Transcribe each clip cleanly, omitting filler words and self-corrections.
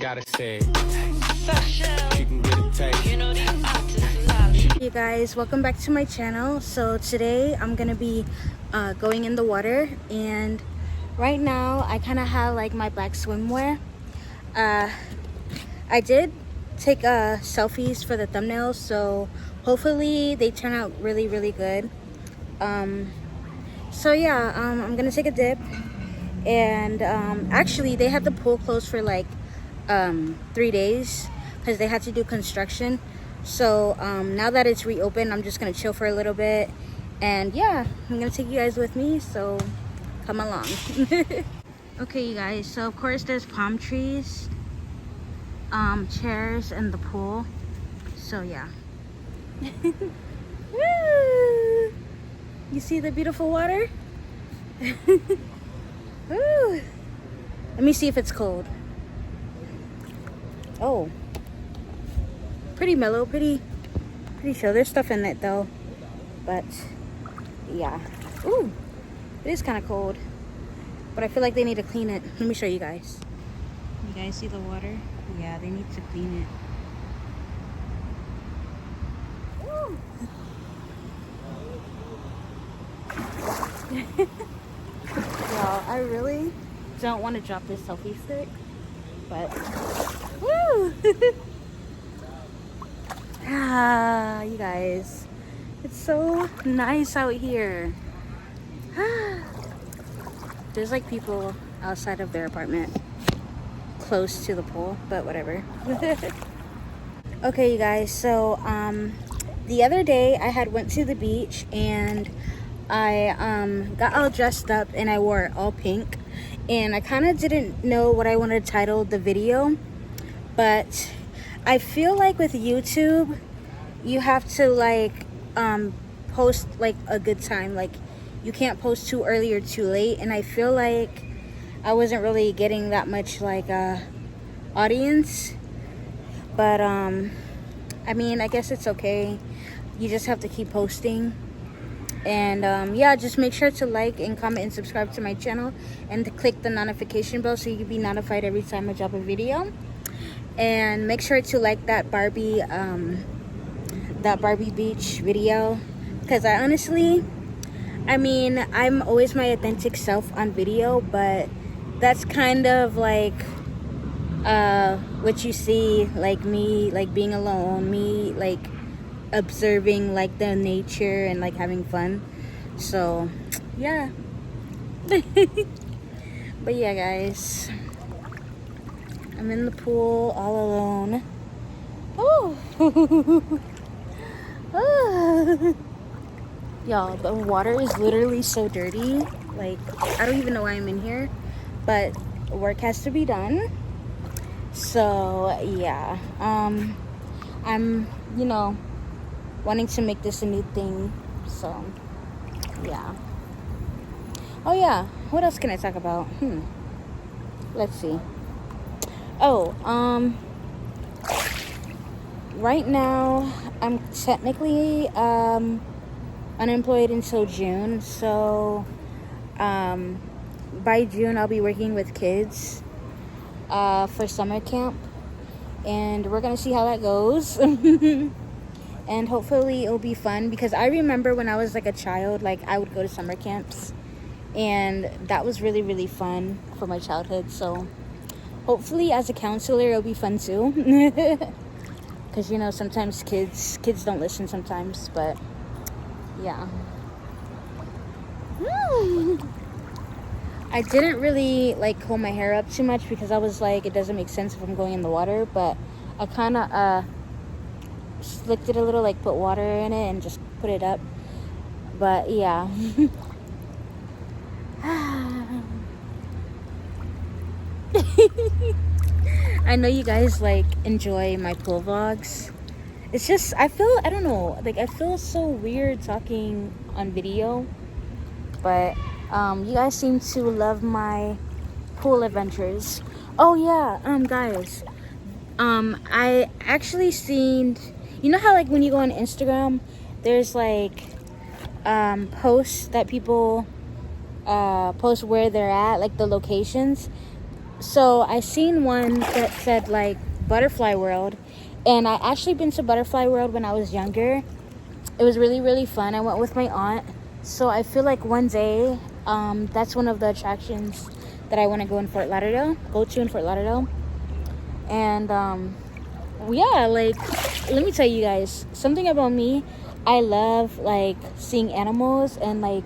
gotta say it. She can get a taste. Hey guys, welcome back to my channel. So today I'm gonna be going in the water, and right now I kind of have like my black swimwear. I did take selfies for the thumbnails, so hopefully they turn out really good. So yeah, I'm gonna take a dip, and actually they had the pool closed for like 3 days because they had to do construction. So now that it's reopened, I'm just gonna chill for a little bit, and yeah, I'm gonna take you guys with me, so come along. Okay you guys, so of course there's palm trees, chairs, and the pool. So yeah. Woo! You see the beautiful water? Woo! Let me see if it's cold. Oh, pretty mellow, pretty chill. There's stuff in it though, but yeah. Ooh, it is kind of cold, but I feel like they need to clean it. Let me show you guys. You guys see the water? Yeah, they need to clean it. Woo. Y'all, I really don't want to drop this selfie stick, but woo! Ah, you guys, it's so nice out here. There's like people outside of their apartment close to the pool, but whatever. Okay you guys, so the other day I had went to the beach, and I got all dressed up and I wore all pink, and I kind of didn't know what I wanted to title the video, but I feel like with YouTube you have to like post like a good time. Like you can't post too early or too late, and I feel like I wasn't really getting that much like audience, but I mean, I guess it's okay. You just have to keep posting. And yeah, just make sure to like and comment and subscribe to my channel, and to click the notification bell so you can be notified every time I drop a video. And make sure to like that Barbie beach video, because I honestly, I mean, I'm always my authentic self on video, but that's kind of like what you see, like me like being alone, me like observing like the nature and like having fun. So yeah. But yeah guys, I'm in the pool all alone. Oh. Y'all, the water is literally so dirty. Like, I don't even know why I'm in here, but work has to be done. So yeah, I'm, you know, wanting to make this a new thing. So yeah. Oh yeah, what else can I talk about? Let's see. Oh, right now I'm technically unemployed until June. So by June I'll be working with kids for summer camp, and we're gonna see how that goes. And hopefully it'll be fun, because I remember when I was like a child, like I would go to summer camps, and that was really fun for my childhood. So hopefully as a counselor it'll be fun too. Because you know, sometimes kids don't listen sometimes, but yeah. I didn't really like comb my hair up too much, because I was like, it doesn't make sense if I'm going in the water, but I kind of slicked it a little, like put water in it and just put it up. But yeah. I know you guys like enjoy my pool vlogs. It's just, I don't know, like I feel so weird talking on video, but you guys seem to love my pool adventures. Oh yeah, guys, I actually seen, you know how like when you go on Instagram, there's like posts that people post where they're at, like the locations. So I seen one that said like Butterfly World, and I actually been to Butterfly World when I was younger. It was really, really fun. I went with my aunt. So I feel like one day, that's one of the attractions that I want to go to in Fort Lauderdale. And yeah, like, let me tell you guys something about me. I love like seeing animals and like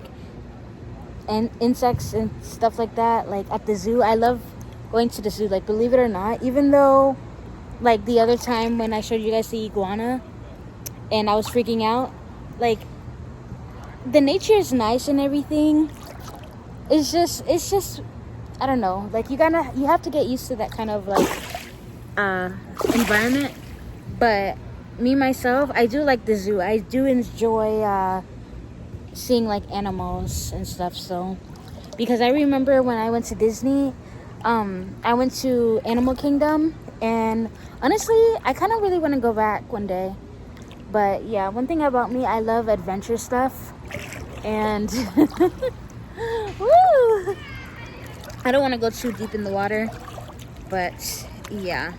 and insects and stuff like that, like at the zoo. I love going to the zoo, like, believe it or not, even though like the other time when I showed you guys the iguana and I was freaking out, like, the nature is nice and everything. It's just I don't know, like, you have to get used to that kind of like environment. But me myself, I do like the zoo. I do enjoy seeing like animals and stuff. So, because I remember when I went to Disney, I went to Animal Kingdom, and honestly, I kind of really want to go back one day. But yeah, one thing about me, I love adventure stuff, and woo! I don't want to go too deep in the water, but yeah,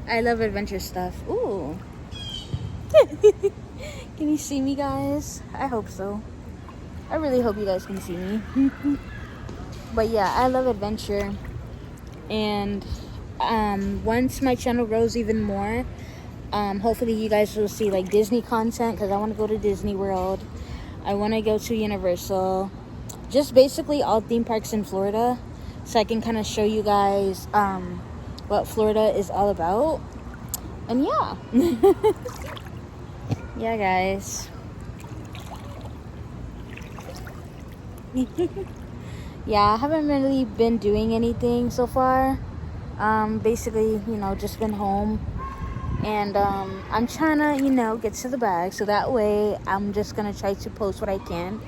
I love adventure stuff. Ooh. Can you see me, guys? I hope so. I really hope you guys can see me. But yeah, I love adventure. And once my channel grows even more, hopefully you guys will see like Disney content, because I want to go to Disney World. I want to go to Universal. Just basically all theme parks in Florida, so I can kind of show you guys what Florida is all about. And yeah. Yeah, guys. Yeah, I haven't really been doing anything so far. Basically, just been home. And I'm trying to, get to the bag. So that way, I'm just going to try to post what I can.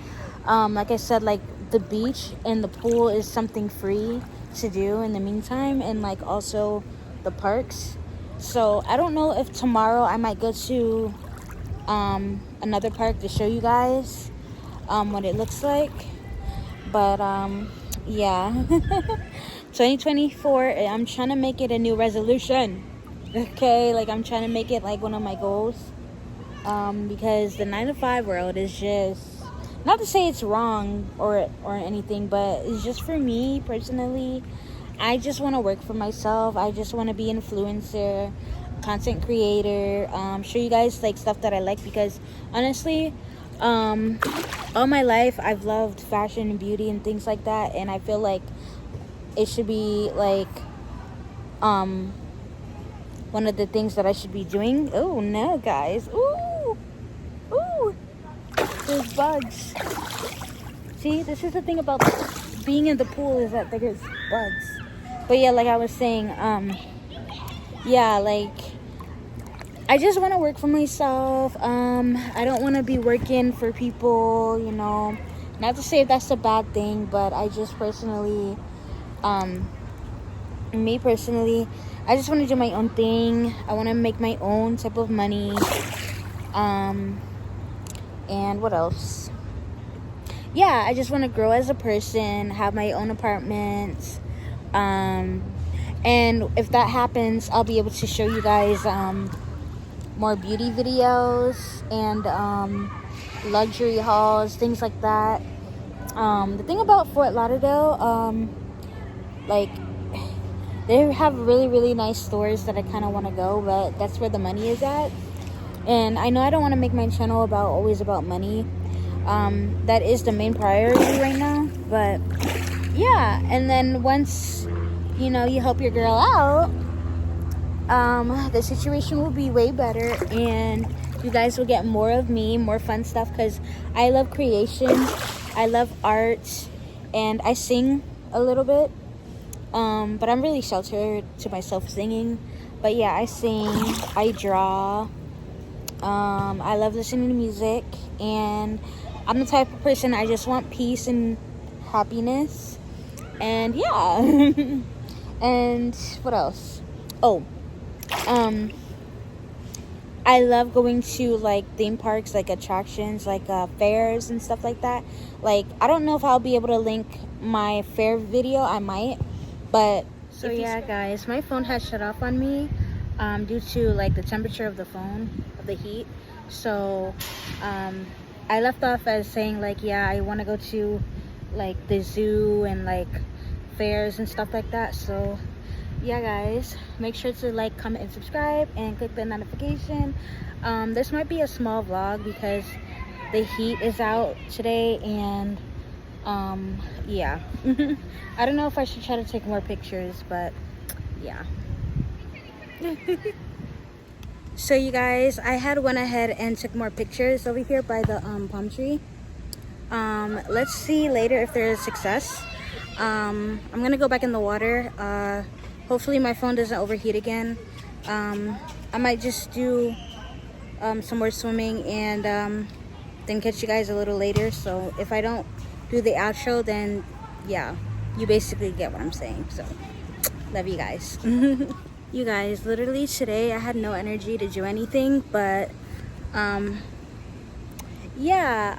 Like I said, like, the beach and the pool is something free to do in the meantime. And, like, also the parks. So I don't know if tomorrow I might go to another park to show you guys what it looks like. But yeah. 2024, I'm trying to make it a new resolution. Okay, like, I'm trying to make it like one of my goals, because the 9-to-5 world is just, not to say it's wrong or anything, but it's just, for me personally, I just want to work for myself. I just want to be influencer, content creator, show you guys like stuff that I like, because honestly, all my life I've loved fashion and beauty and things like that, and I feel like it should be like one of the things that I should be doing. Oh no, guys. Ooh, there's bugs. See, this is the thing about being in the pool, is that there's bugs. But yeah, like I was saying, yeah, like, I just want to work for myself. I don't want to be working for people, not to say that's a bad thing, but I just personally, me personally, I just want to do my own thing. I want to make my own type of money. And what else? Yeah, I just want to grow as a person, have my own apartment. And if that happens, I'll be able to show you guys more beauty videos and luxury hauls, things like that. The thing about Fort Lauderdale, like, they have really, really nice stores that I kind of want to go, but that's where the money is at. And I know I don't want to make my channel always about money. That is the main priority right now. But yeah, and then once, you help your girl out, the situation will be way better, and you guys will get more of me, more fun stuff, because I love creation, I love art, and I sing a little bit. But I'm really sheltered to myself singing. But yeah, I sing, I draw, I love listening to music, and I'm the type of person, I just want peace and happiness. And yeah. And what else? Oh, I love going to like theme parks, like attractions, like fairs and stuff like that. Like, I don't know if I'll be able to link my fair video. I might, but So yeah guys, my phone has shut off on me due to like the temperature of the phone, of the heat. So I left off as saying like, yeah, I want to go to like the zoo and like fairs and stuff like that. So yeah guys, make sure to like, comment, and subscribe, and click the notification. This might be a small vlog because the heat is out today, and yeah. I don't know if I should try to take more pictures, but yeah. So you guys, I had went ahead and took more pictures over here by the palm tree. Let's see later if there is success. I'm gonna go back in the water. Hopefully my phone doesn't overheat again. I might just do some more swimming and then catch you guys a little later. So if I don't do the outro, then yeah, you basically get what I'm saying. So love you guys. You guys, literally today I had no energy to do anything, but yeah,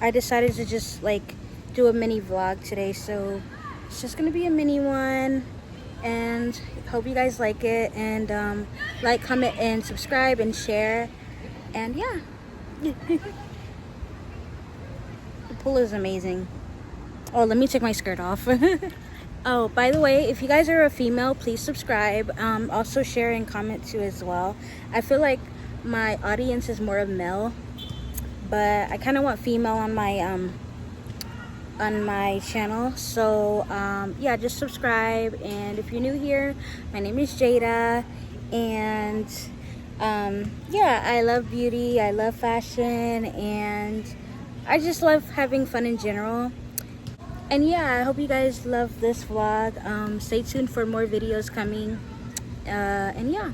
I decided to just like do a mini vlog today. So it's just gonna be a mini one, and hope you guys like it, and like, comment, and subscribe, and share, and yeah. The pool is amazing. Oh, let me take my skirt off. Oh, by the way, if you guys are a female, please subscribe. Also share and comment too as well. I feel like my audience is more of male, but I kind of want female on my channel. So yeah, just subscribe. And if you're new here, my name is Jada, and yeah, I love beauty, I love fashion, and I just love having fun in general. And yeah, I hope you guys love this vlog. Stay tuned for more videos coming, and yeah.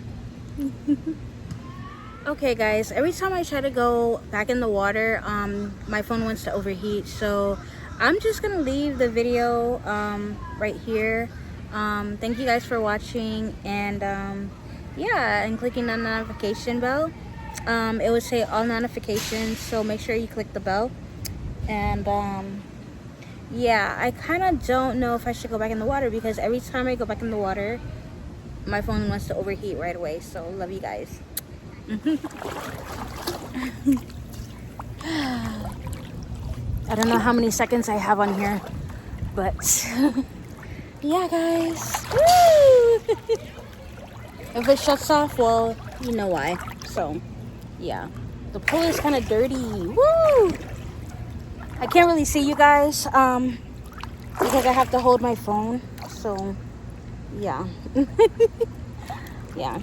Okay guys, every time I try to go back in the water, my phone wants to overheat, so I'm just gonna leave the video right here. Thank you guys for watching, and yeah, and clicking on the notification bell. It would say all notifications, so make sure you click the bell. And yeah, I kind of don't know if I should go back in the water, because every time I go back in the water, my phone wants to overheat right away. So love you guys. I don't know how many seconds I have on here, but yeah guys. Woo! If it shuts off, well, you know why. So yeah, the pool is kind of dirty. Woo! I can't really see you guys because I have to hold my phone. So yeah. Yeah.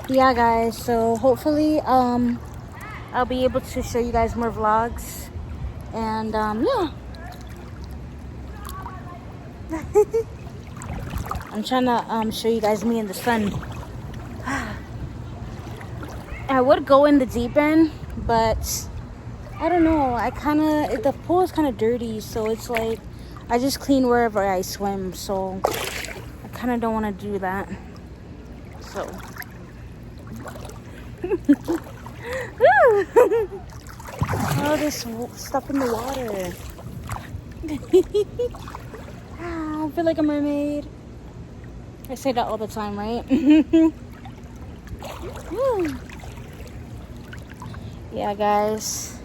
Yeah guys, so hopefully I'll be able to show you guys more vlogs, and yeah. I'm trying to show you guys me in the sun. I would go in the deep end, but I don't know, the pool is kind of dirty, so it's like I just clean wherever I swim, so I kind of don't want to do that. So oh, this stuff in the water. I feel like a mermaid. I say that all the time, right? Yeah guys,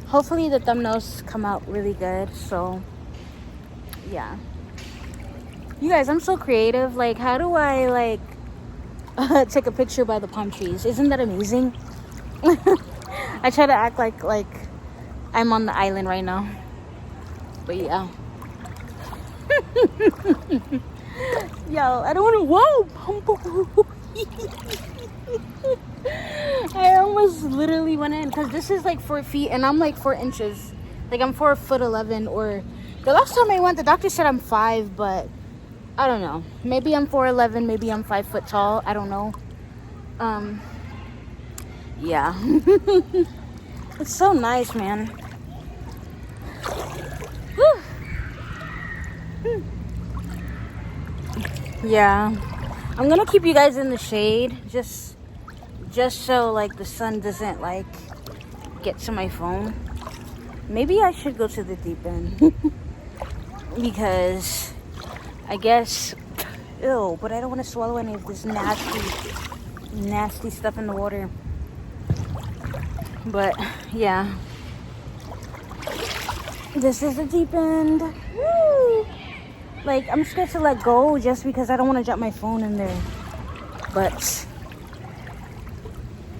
hopefully the thumbnails come out really good. So yeah, you guys, I'm so creative. Like, how do I like take a picture by the palm trees? Isn't that amazing? I try to act like I'm on the island right now, but yeah. Yo, I don't want to. Whoa! I almost literally went in, because this is like 4 feet and I'm like 4 inches. Like, I'm 4'11", or the last time I went, the doctor said I'm 5, but I don't know. Maybe I'm 4'11", maybe I'm 5 foot tall. I don't know. Yeah. It's so nice, man. Yeah, I'm gonna keep you guys in the shade, just so like the sun doesn't like get to my phone. Maybe I should go to the deep end. Because I guess, ew, but I don't want to swallow any of this nasty stuff in the water. But yeah, this is the deep end. Woo! Like, I'm scared to let go just because I don't want to drop my phone in there. But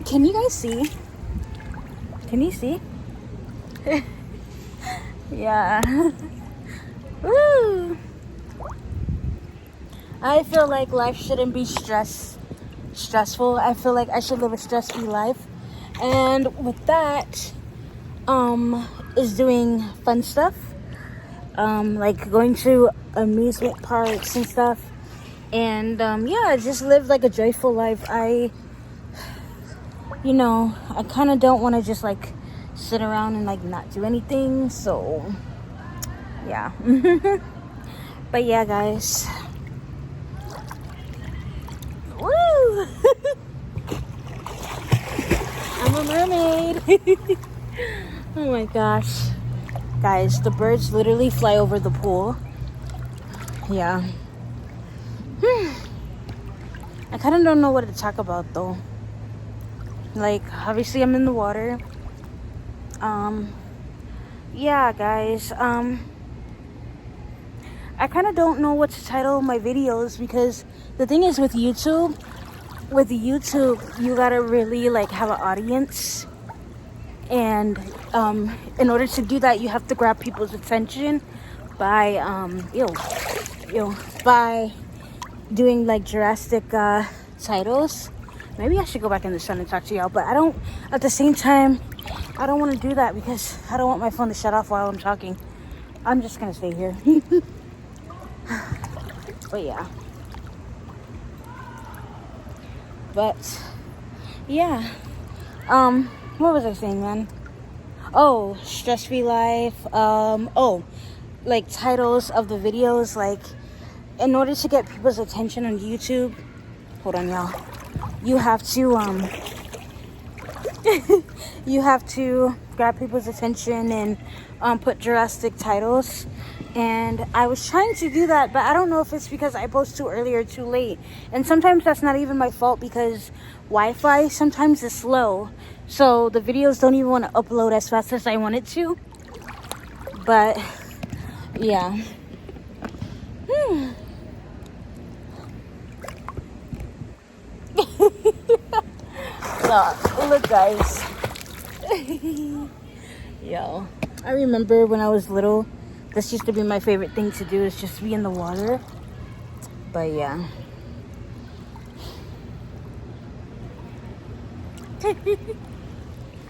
can you guys see? Can you see? Yeah. Woo! I feel like life shouldn't be stressful. I feel like I should live a stress-free life. And with that, is doing fun stuff. Like going to amusement parks and stuff. And yeah, just live like a joyful life. I kind of don't want to just like sit around and like not do anything. So yeah. But yeah, guys. Woo! I'm a mermaid. Oh my gosh. Guys, the birds literally fly over the pool. Yeah. I kind of don't know what to talk about though. Like, obviously I'm in the water. Yeah, guys. I kind of don't know what to title my videos because the thing is with YouTube, you gotta really like have an audience. And in order to do that, you have to grab people's attention by by doing like drastic titles. Maybe I should go back in the sun and talk to y'all, but at the same time, I don't want to do that because I don't want my phone to shut off while I'm talking. I'm just gonna stay here. But yeah. But yeah. What was I saying, man? Oh, stress-free life. Like titles of the videos. Like, in order to get people's attention on YouTube, hold on, y'all. You have to you have to grab people's attention and put drastic titles. And I was trying to do that, but I don't know if it's because I post too early or too late. And sometimes that's not even my fault because Wi-Fi sometimes is slow. So the videos don't even want to upload as fast as I want it to. But yeah. Look, guys. Yo, I remember when I was little, this used to be my favorite thing to do, is just be in the water. But yeah.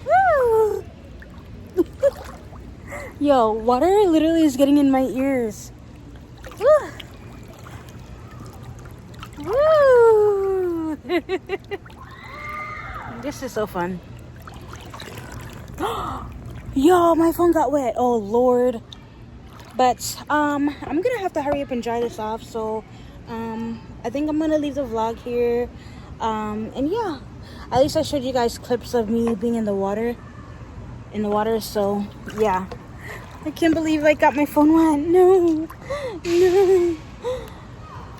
Woo! Yo, water literally is getting in my ears. Woo! Woo! This is so fun. Yo, my phone got wet. Oh Lord. But I'm gonna have to hurry up and dry this off. So I think I'm gonna leave the vlog here. And yeah, at least I showed you guys clips of me being in the water. So yeah, I can't believe I got my phone wet. No.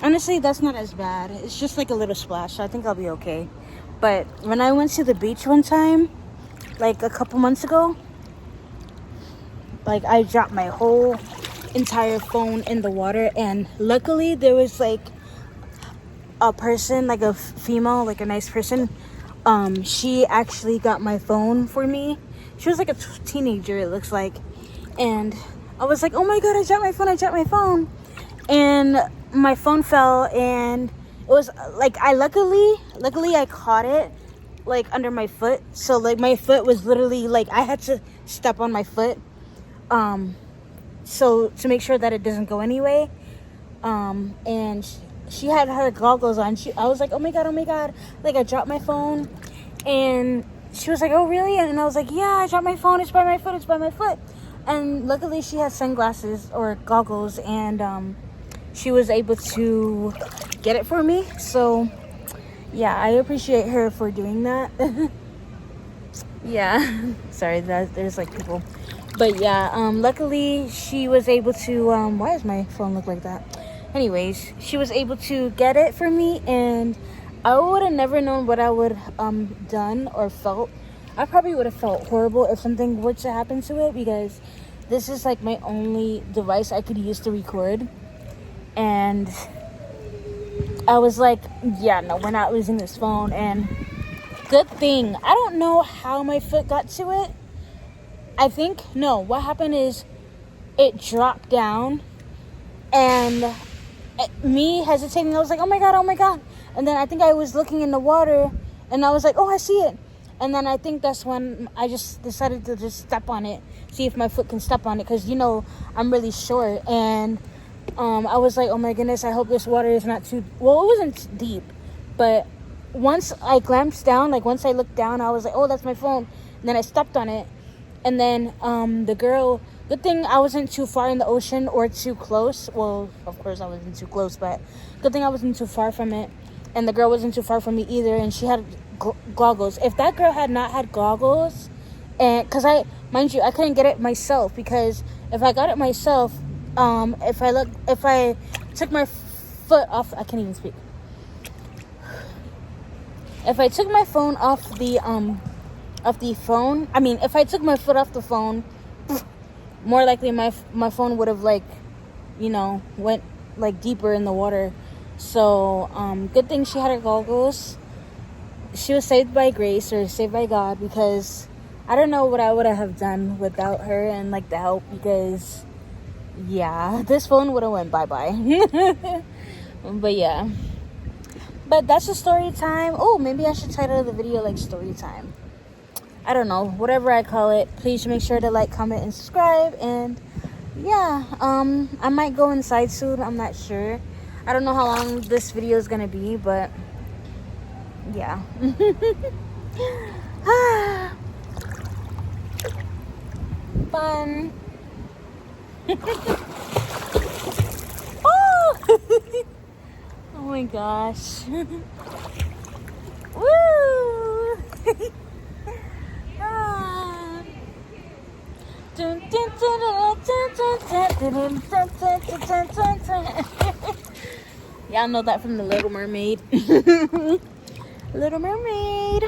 Honestly, that's not as bad. It's just like a little splash. So I think I'll be okay. But when I went to the beach one time, like a couple months ago, like I dropped my whole entire phone in the water. And luckily there was like a person, like a female, like a nice person. She actually got my phone for me. She was like a teenager, it looks like. And I was like, oh my god, I dropped my phone. And my phone fell, and it was like, luckily I caught it like under my foot. So like my foot was literally like, I had to step on my foot so to make sure that it doesn't go anyway. And she had her goggles on. I was like, oh my god, like I dropped my phone. And she was like, oh really? And I was like, yeah, I dropped my phone, it's by my foot. And luckily she had sunglasses or goggles, and she was able to get it for me. So yeah, I appreciate her for doing that. Yeah. Sorry, there's like people. But yeah, luckily she was able to, why does my phone look like that? Anyways, she was able to get it for me, and I would have never known what I would done or felt. I probably would have felt horrible if something were to happen to it, because this is like my only device I could use to record. And I was like, yeah, no, we're not losing this phone. And good thing, I don't know how my foot got to it. I think, no, what happened is it dropped down, and me hesitating, I was like, oh my god. And then I think I was looking in the water, and I was like, oh, I see it. And then I think that's when I just decided to just step on it, see if my foot can step on it, because, you know, I'm really short. And I was like, oh my goodness, I hope this water is not too, well, it wasn't deep, but once I glanced down, like once I looked down, I was like, oh, that's my phone. And then I stepped on it. And then the girl, good thing I wasn't too far in the ocean or too close. Well, of course I wasn't too close, but good thing I wasn't too far from it. And the girl wasn't too far from me either, and she had goggles. If that girl had not had goggles, and because mind you, I couldn't get it myself, because if I got it myself, if I took my foot off, I can't even speak. If I took my phone off the phone, I mean, if I took my foot off the phone, more likely my phone would have, like, you know, went like deeper in the water. So good thing she had her goggles. She was saved by grace, or saved by God, because I don't know what I would have done without her and like the help, because yeah, this phone would have went bye-bye. But yeah, but that's the story time. Oh, maybe I should title the video like story time. I don't know, whatever I call it. Please make sure to like, comment, and subscribe. And yeah, I might go inside soon. I'm not sure. I don't know how long this video is gonna be, but yeah. Fun. Oh! Oh my gosh. Woo! Ah. Y'all know that from the Little Mermaid. Little Mermaid.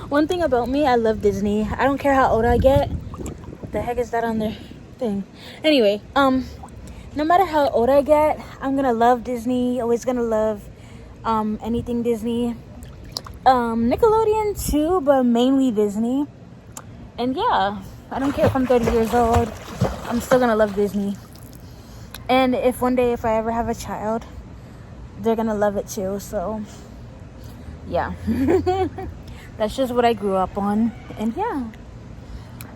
One thing about me, I love Disney. I don't care how old I get. What the heck is that on their thing? Anyway, no matter how old I get, I'm gonna love Disney. Always gonna love anything Disney. Nickelodeon too, but mainly Disney. And yeah, I don't care if I'm 30 years old, I'm still gonna love Disney. And if one day, if I ever have a child, they're gonna love it too. So yeah. That's just what I grew up on. And yeah,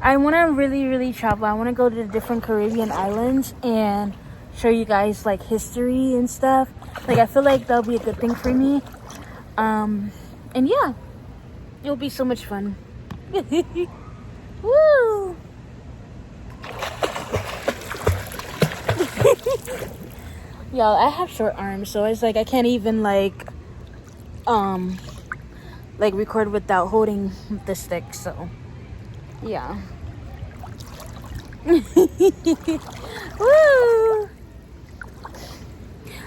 I want to really travel. I want to go to the different Caribbean islands and show you guys like history and stuff. Like, I feel like that'll be a good thing for me. And yeah, it'll be so much fun. Woo! Y'all, I have short arms, so it's like I can't even like record without holding the stick. So yeah. Woo!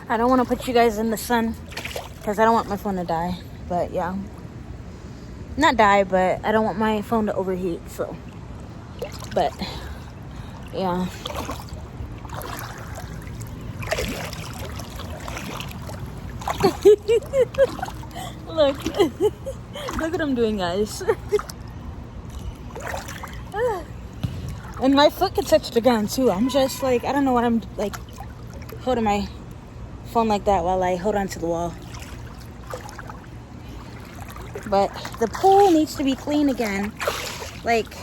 I don't want to put you guys in the sun because I don't want my phone to die. But yeah, not die, but I don't want my phone to overheat. So, but yeah. Look. Look what I'm doing, guys. And my foot can touch the ground too. I'm just like, I don't know what I'm like, holding my phone like that while I hold on to the wall. But the pool needs to be clean again. Like,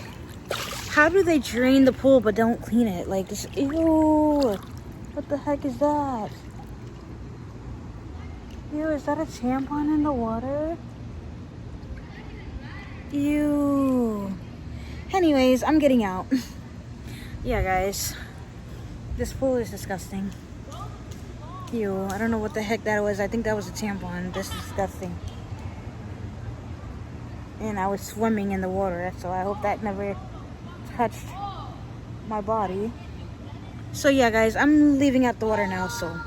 how do they drain the pool but don't clean it? Like this, ew. What the heck is that? Ew, is that a tampon in the water? Ew. Anyways, I'm getting out. Yeah, guys. This pool is disgusting. Ew, I don't know what the heck that was. I think that was a tampon. That's disgusting. And I was swimming in the water, so I hope that never touched my body. So yeah, guys, I'm leaving out the water now, so.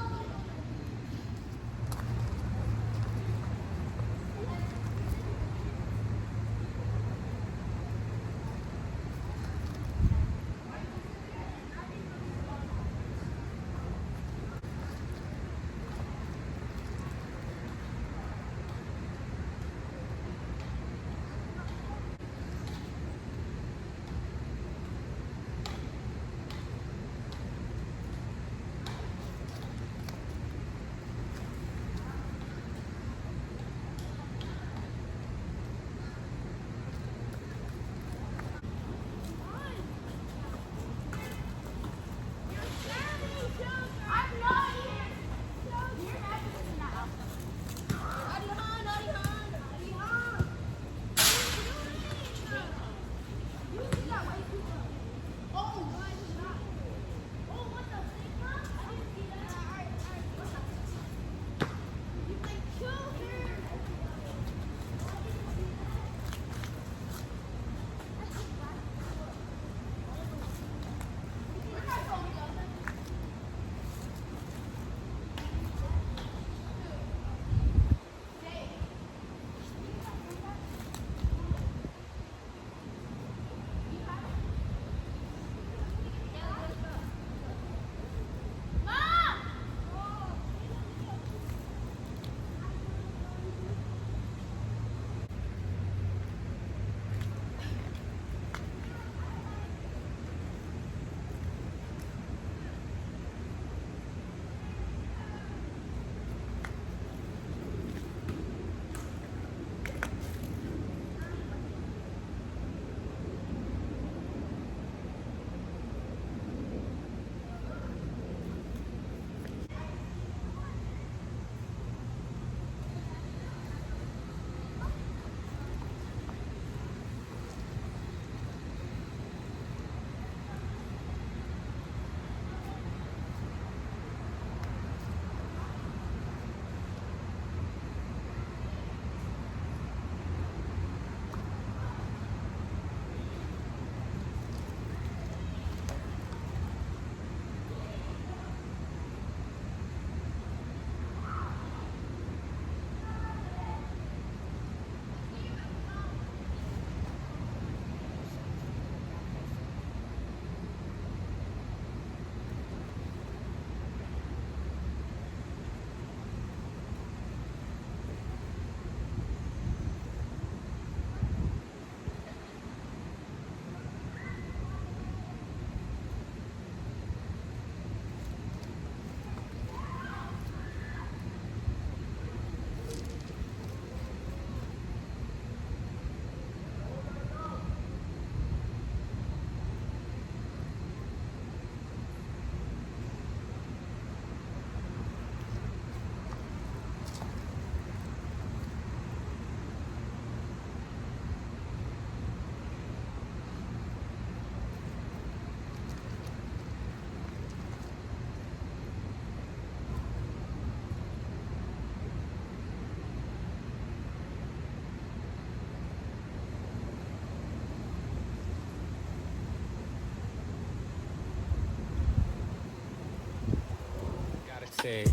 Say,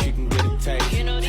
you can get a taste.